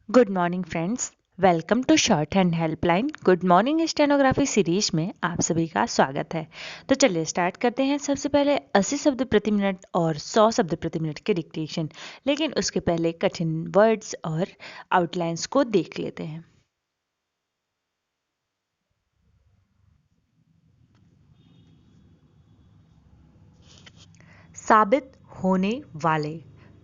Good morning friends. Welcome to short hand helpline good morning stenography series में आप सभी का स्वागत है। तो चलिए स्टार्ट करते हैं। सबसे पहले 80 शब्द प्रति मिनट और 100 शब्द प्रति मिनट के डिक्टेशन, लेकिन उसके पहले कठिन वर्ड्स और आउटलाइंस को देख लेते हैं। साबित होने वाले,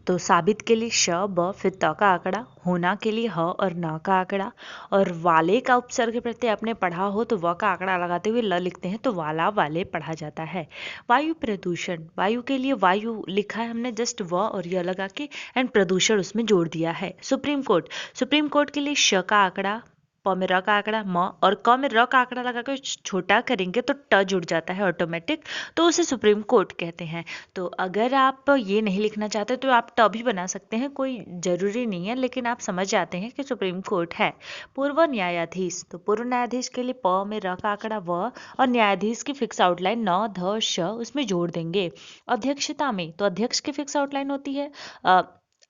तो साबित के लिए श ब फिर त का आंकड़ा, होना के लिए ह और न का आंकड़ा, और वाले का उपसर्ग प्रत्यय आपने पढ़ा हो तो व का आंकड़ा लगाते हुए ल लिखते हैं तो वाला वाले पढ़ा जाता है। वायु प्रदूषण, वायु के लिए वायु लिखा है हमने जस्ट व और य लगा के, एंड प्रदूषण उसमें जोड़ दिया है। सुप्रीम कोर्ट, सुप्रीम कोर्ट के लिए श का आंकड़ा, प में र का आंकड़ा म, और क में र का आंकड़ा लगा कर छोटा करेंगे तो ट जुड़ जाता है ऑटोमेटिक, तो उसे सुप्रीम कोर्ट कहते हैं। तो अगर आप ये नहीं लिखना चाहते तो आप ट भी बना सकते हैं, कोई ज़रूरी नहीं है, लेकिन आप समझ जाते हैं कि सुप्रीम कोर्ट है। पूर्व न्यायाधीश, तो पूर्व न्यायाधीश के लिए प में र का आंकड़ा व और न्यायाधीश की फिक्स आउटलाइन न ध श उसमें जोड़ देंगे। अध्यक्षता में, तो अध्यक्ष की फिक्स आउटलाइन होती है,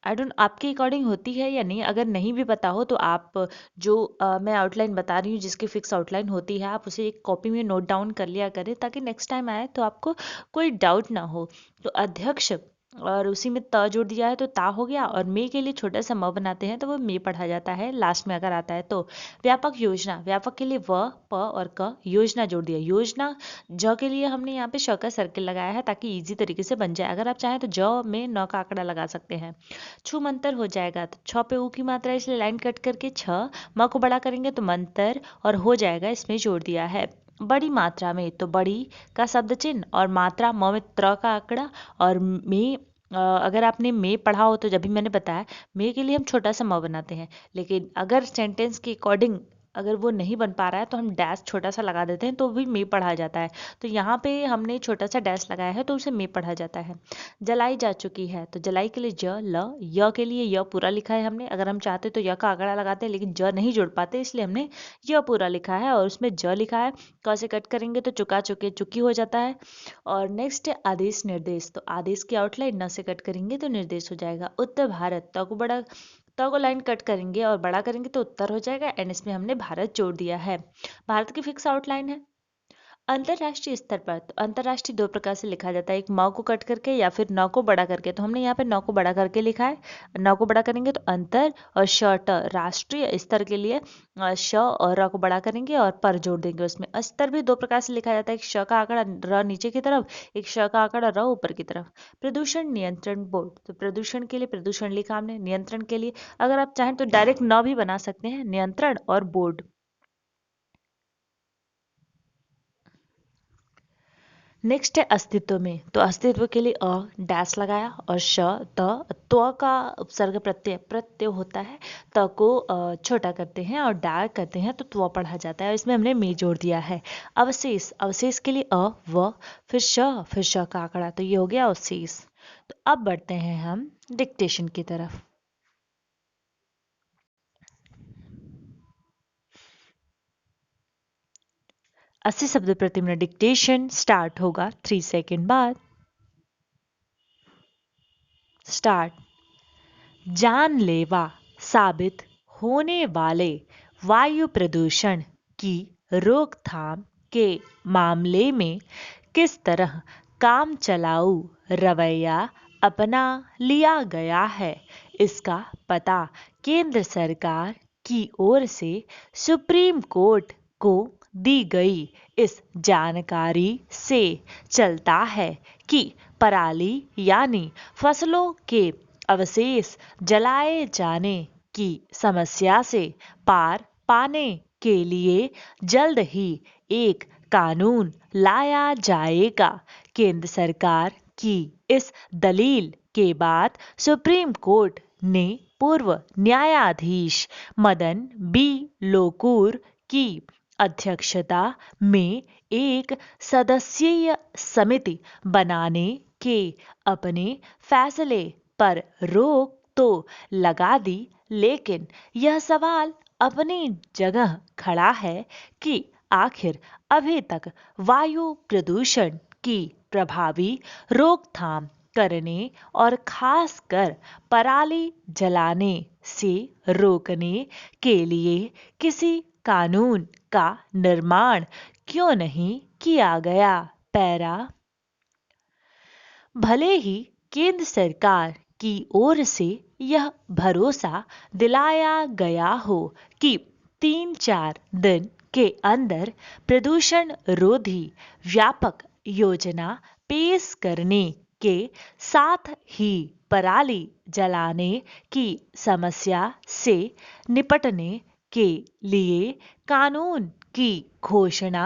आई डोंट आपके अकॉर्डिंग होती है या नहीं, अगर नहीं भी पता हो तो आप जो मैं आउटलाइन बता रही हूँ जिसकी फिक्स आउटलाइन होती है, आप उसे एक कॉपी में नोट डाउन कर लिया करें ताकि नेक्स्ट टाइम आए तो आपको कोई डाउट ना हो। तो अध्यक्ष और उसी में त जोड़ दिया है तो ता हो गया, और मे के लिए छोटा सा म बनाते हैं तो वो मे पढ़ा जाता है लास्ट में अगर आता है तो। व्यापक योजना, व्यापक के लिए व प और क, योजना जोड़ दिया। योजना ज के लिए हमने यहाँ पे श का सर्किल लगाया है ताकि इजी तरीके से बन जाए। अगर आप चाहें तो ज में न का आंकड़ा लगा सकते हैं। छू मंतर हो जाएगा, तो छ पे ऊ की मात्रा इसलिए लाइन कट करके छ, म को बड़ा करेंगे तो मंतर और हो जाएगा, इसमें जोड़ दिया है। बड़ी मात्रा में, तो बड़ी का शब्द चिन्ह और मात्रा म में त्र का आंकड़ा, और में अगर आपने में पढ़ा हो तो जब भी मैंने बताया में के लिए हम छोटा सा म बनाते हैं, लेकिन अगर सेंटेंस के अकॉर्डिंग अगर वो नहीं बन पा रहा है तो हम डैश छोटा सा लगा देते हैं तो भी में पढ़ा जाता है। तो यहाँ पे हमने छोटा सा डैश लगाया है तो उसे में पढ़ा जाता है। जलाई जा चुकी है, तो जलाई के लिए ज ल, य के लिए य पूरा लिखा है हमने, अगर हम चाहते तो य का आंकड़ा लगाते हैं लेकिन ज नहीं जोड़ पाते इसलिए हमने य पूरा लिखा है और उसमें ज लिखा है। क से कट करेंगे तो चुका चुके चुकी हो जाता है। और नेक्स्ट है आदेश निर्देश, तो आदेश की आउटलाइन न से कट करेंगे तो निर्देश हो जाएगा। उत्तर भारत, त को बड़ा, त को लाइन कट करेंगे और बड़ा करेंगे तो उत्तर हो जाएगा, एंड इसमें हमने भारत जोड़ दिया है। भारत की फिक्स आउटलाइन है। अंतरराष्ट्रीय स्तर पर, तो अंतरराष्ट्रीय दो प्रकार से लिखा जाता है, एक म को कट करके या फिर न को बड़ा करके, तो हमने यहाँ पे न को बड़ा करके लिखा है। न को बड़ा करेंगे तो अंतर, और श ट राष्ट्रीय स्तर के लिए श और र को बड़ा करेंगे और पर जोड़ देंगे उसमें। स्तर भी दो प्रकार से लिखा जाता है, एक श का आंकड़ा र नीचे की तरफ, एक श का आंकड़ा र ऊपर की तरफ। प्रदूषण नियंत्रण बोर्ड, तो प्रदूषण के लिए प्रदूषण लिखा हमने, नियंत्रण के लिए अगर आप चाहें तो डायरेक्ट न भी बना सकते हैं, नियंत्रण और बोर्ड। नेक्स्ट है अस्तित्व में, तो अस्तित्व के लिए डैश लगाया और श त, त्व का उपसर्ग प्रत्यय प्रत्यय होता है, त को छोटा करते हैं और डा करते हैं तो त्व पढ़ा जाता है, इसमें हमने में जोड़ दिया है। अवशेष, अवशेष के लिए व फिर श का आंकड़ा, तो ये हो गया अवशेष। तो अब बढ़ते हैं हम डिक्टेशन की तरफ। 80 शब्द प्रति मिनट डिक्टेशन स्टार्ट होगा 3 सेकेंड बाद। स्टार्ट। जानलेवा साबित होने वाले वायु प्रदूषण की रोकथाम के मामले में किस तरह काम चलाऊ रवैया अपना लिया गया है, इसका पता केंद्र सरकार की ओर से सुप्रीम कोर्ट को दी गई इस जानकारी से चलता है कि पराली यानी फसलों के अवशेष जलाए जाने की समस्या से पार पाने के लिए जल्द ही एक कानून लाया जाएगा। केंद्र सरकार की इस दलील के बाद सुप्रीम कोर्ट ने पूर्व न्यायाधीश मदन बी लोकुर की अध्यक्षता में एक सदस्यीय समिति बनाने के अपने फैसले पर रोक तो लगा दी, लेकिन यह सवाल अपनी जगह खड़ा है कि आखिर अभी तक वायु प्रदूषण की प्रभावी रोकथाम करने और खासकर पराली जलाने से रोकने के लिए किसी कानून का निर्माण क्यों नहीं किया गया? पैरा। भले ही केंद्र सरकार की ओर से यह भरोसा दिलाया गया हो कि 3-4 दिन के अंदर प्रदूषण रोधी व्यापक योजना पेश करने के साथ ही पराली जलाने की समस्या से निपटने के लिए कानून की घोषणा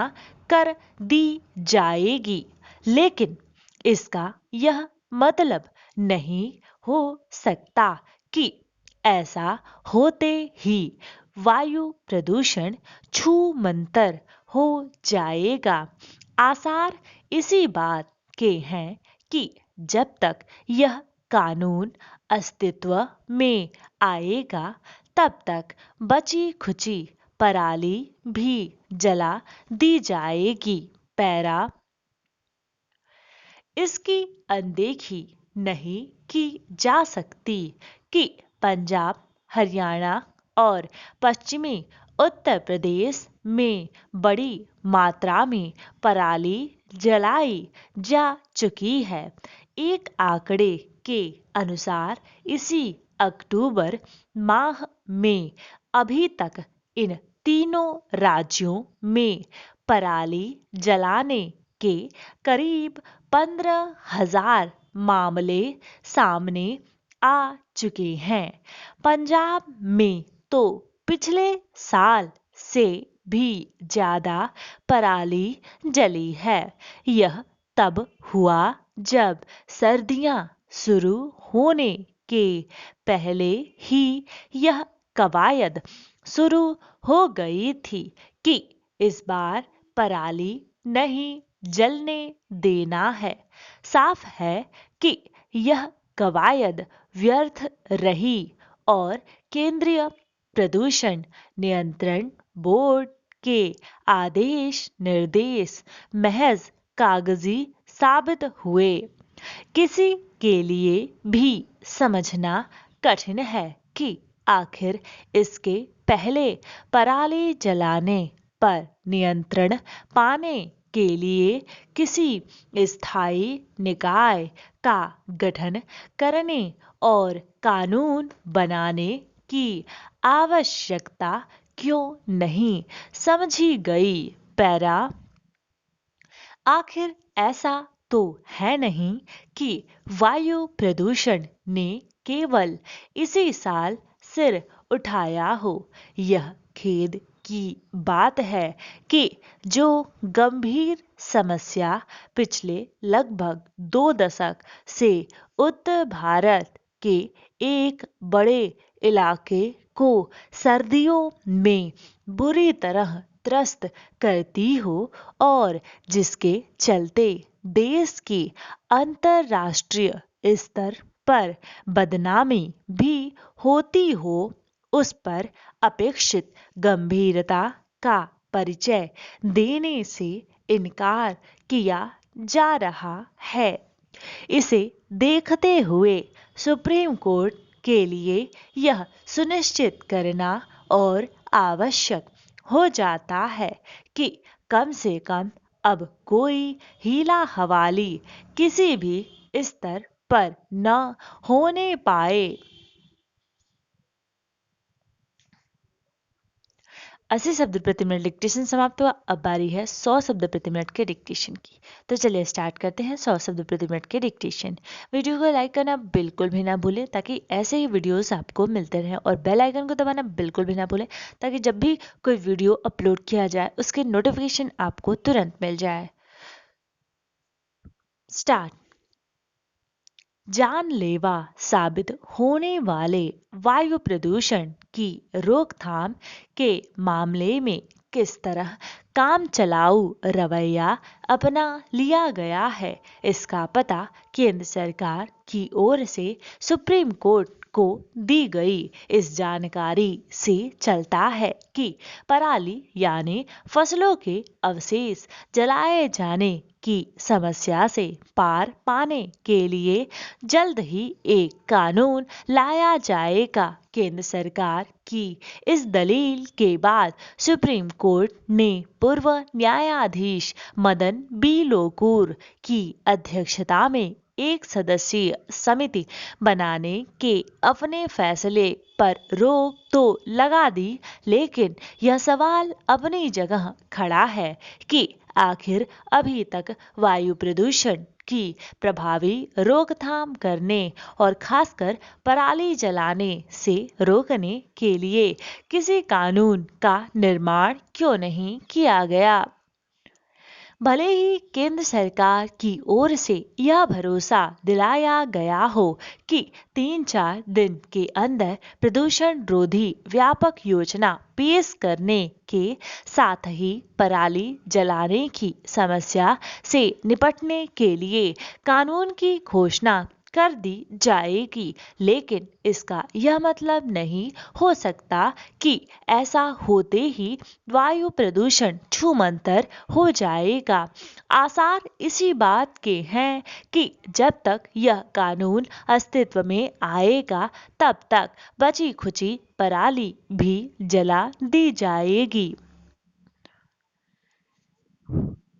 कर दी जाएगी, लेकिन इसका यह मतलब नहीं हो सकता कि ऐसा होते ही वायु प्रदूषण छूमंतर हो जाएगा। आसार इसी बात के हैं कि जब तक यह कानून अस्तित्व में आएगा तब तक बची खुची पराली भी जला दी जाएगी। पैरा। इसकी अनदेखी नहीं की जा सकती कि पंजाब, हरियाणा और पश्चिमी उत्तर प्रदेश में बड़ी मात्रा में पराली जलाई जा चुकी है। एक आंकड़े के अनुसार इसी अक्टूबर माह में अभी तक इन तीनों राज्यों में पराली जलाने के करीब 15,000 मामले सामने आ चुके हैं। पंजाब में तो पिछले साल से भी ज्यादा पराली जली है। यह तब हुआ जब सर्दियां शुरू होने के पहले ही यह कवायद शुरू हो गई थी कि इस बार पराली नहीं जलने देना है। साफ है कि यह कवायद व्यर्थ रही और केंद्रीय प्रदूषण नियंत्रण बोर्ड के आदेश निर्देश महज कागजी साबित हुए। किसी के लिए भी समझना कठिन है कि आखिर इसके पहले पराली जलाने पर नियंत्रण पाने के लिए किसी स्थायी निकाय का गठन करने और कानून बनाने की आवश्यकता क्यों नहीं समझी गई। पैरा। आखिर ऐसा तो है नहीं कि वायु प्रदूषण ने केवल इसी साल सिर उठाया हो। यह खेद की बात है कि जो गंभीर समस्या पिछले लगभग 2 दशक से उत्तर भारत के एक बड़े इलाके को सर्दियों में बुरी तरह त्रस्त करती हो और जिसके चलते देश की अंतर्राष्ट्रीय स्तर पर बदनामी भी होती हो, उस पर अपेक्षित गंभीरता का परिचय देने से इनकार किया जा रहा है। इसे देखते हुए सुप्रीम कोर्ट के लिए यह सुनिश्चित करना और आवश्यक हो जाता है कि कम से कम अब कोई हीला हवाली किसी भी स्तर पर न होने पाए। 80 शब्द प्रति मिनट डिक्टेशन समाप्त हुआ। अब बारी है 100 शब्द प्रति मिनट के डिक्टेशन की। तो चलिए स्टार्ट करते हैं 100 शब्द प्रति मिनट के डिक्टेशन। वीडियो को लाइक करना बिल्कुल भी ना भूलें ताकि ऐसे ही वीडियोस आपको मिलते रहें और बेल आइकन को दबाना बिल्कुल भी ना भूलें ताकि जब भी कोई वीडियो अपलोड किया जाए उसके नोटिफिकेशन आपको तुरंत मिल जाए। स्टार्ट। जानलेवा साबित होने वाले वायु प्रदूषण की रोकथाम के मामले में किस तरह काम चलाऊ रवैया अपना लिया गया है, इसका पता केंद्र सरकार की ओर से सुप्रीम कोर्ट को दी गई। इस जानकारी से चलता है कि पराली यानी फसलों के अवशेष जलाए जाने की समस्या से पार पाने के लिए जल्द ही एक कानून लाया जाएगा। केंद्र सरकार की इस दलील के बाद सुप्रीम कोर्ट ने पूर्व न्यायाधीश मदन बी लोकुर की अध्यक्षता में एक सदस्यीय समिति बनाने के अपने फैसले पर रोक तो लगा दी, लेकिन यह सवाल अपनी जगह खड़ा है कि आखिर अभी तक वायु प्रदूषण की प्रभावी रोकथाम करने और खासकर पराली जलाने से रोकने के लिए किसी कानून का निर्माण क्यों नहीं किया गया। भले ही केंद्र सरकार की ओर से यह भरोसा दिलाया गया हो कि 3-4 दिन के अंदर प्रदूषण रोधी व्यापक योजना पेश करने के साथ ही पराली जलाने की समस्या से निपटने के लिए कानून की घोषणा कर दी जाएगी, लेकिन इसका यह मतलब नहीं हो सकता कि ऐसा होते ही वायु प्रदूषण छूमंतर हो जाएगा। आसार इसी बात के हैं कि जब तक यह कानून अस्तित्व में आएगा तब तक बची खुची पराली भी जला दी जाएगी।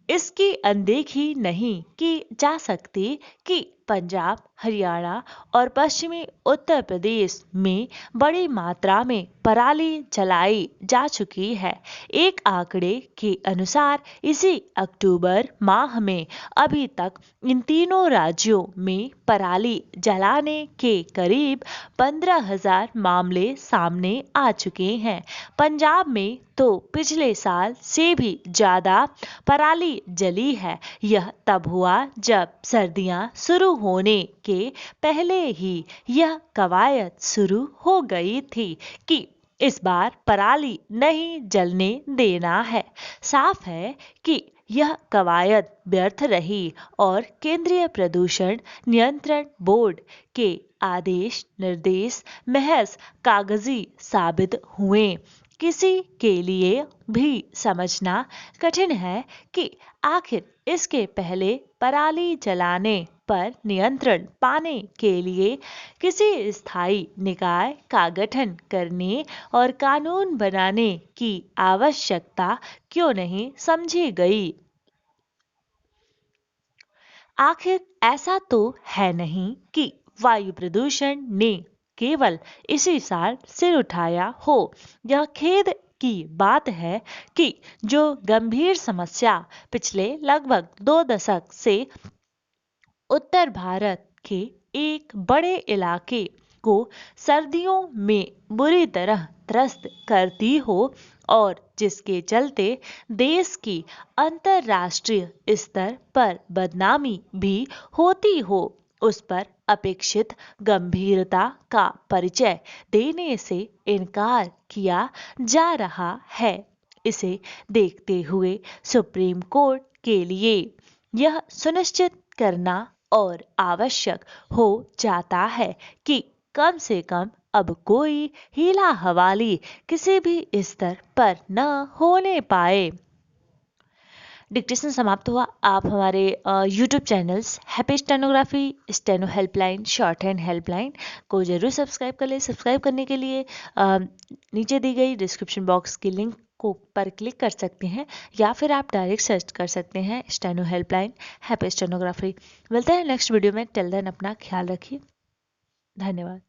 इसकी अनदेखी नहीं की जा सकती कि पंजाब, हरियाणा और पश्चिमी उत्तर प्रदेश में बड़ी मात्रा में पराली जलाई जा चुकी है। एक आंकड़े के अनुसार इसी अक्टूबर माह में अभी तक इन तीनों राज्यों में पराली जलाने के करीब 15,000 मामले सामने आ चुके हैं। पंजाब में तो पिछले साल से भी ज्यादा पराली जली है। यह तब हुआ जब सर्दियां शुरू होने के पहले ही यह कवायद शुरू हो गई थी कि इस बार पराली नहीं जलने देना है। साफ है कि यह कवायद व्यर्थ रही और केंद्रीय प्रदूषण नियंत्रण बोर्ड के आदेश निर्देश महज कागजी साबित हुए। किसी के लिए भी समझना कठिन है कि आखिर इसके पहले पराली जलाने पर नियंत्रण पाने के लिए किसी स्थायी निकाय का गठन करने और कानून बनाने की आवश्यकता क्यों नहीं समझी गई। आखिर ऐसा तो है नहीं कि वायु प्रदूषण ने केवल इसी साल सिर उठाया हो। यह खेद की बात है कि जो गंभीर समस्या पिछले लगभग 2 दशक से उत्तर भारत के एक बड़े इलाके को सर्दियों में बुरी तरह त्रस्त करती हो और जिसके चलते देश की अंतर्राष्ट्रीय स्तर पर बदनामी भी होती हो, उस पर अपेक्षित गंभीरता का परिचय देने से इनकार किया जा रहा है। इसे देखते हुए सुप्रीम कोर्ट के लिए यह सुनिश्चित करना और आवश्यक हो जाता है कि कम से कम अब कोई हीला हवाली किसी भी स्तर पर न होने पाए। डिक्टेशन समाप्त हुआ। आप हमारे YouTube channels happy stenography, steno helpline, short hand helpline को जरूर सब्सक्राइब कर लें। सब्सक्राइब करने के लिए नीचे दी गई डिस्क्रिप्शन बॉक्स की लिंक को पर क्लिक कर सकते हैं या फिर आप डायरेक्ट सर्च कर सकते हैं स्टेनो हेल्पलाइन हैप्पी स्टेनोग्राफी। मिलते हैं नेक्स्ट वीडियो में। टिल देन अपना ख्याल रखिए। धन्यवाद।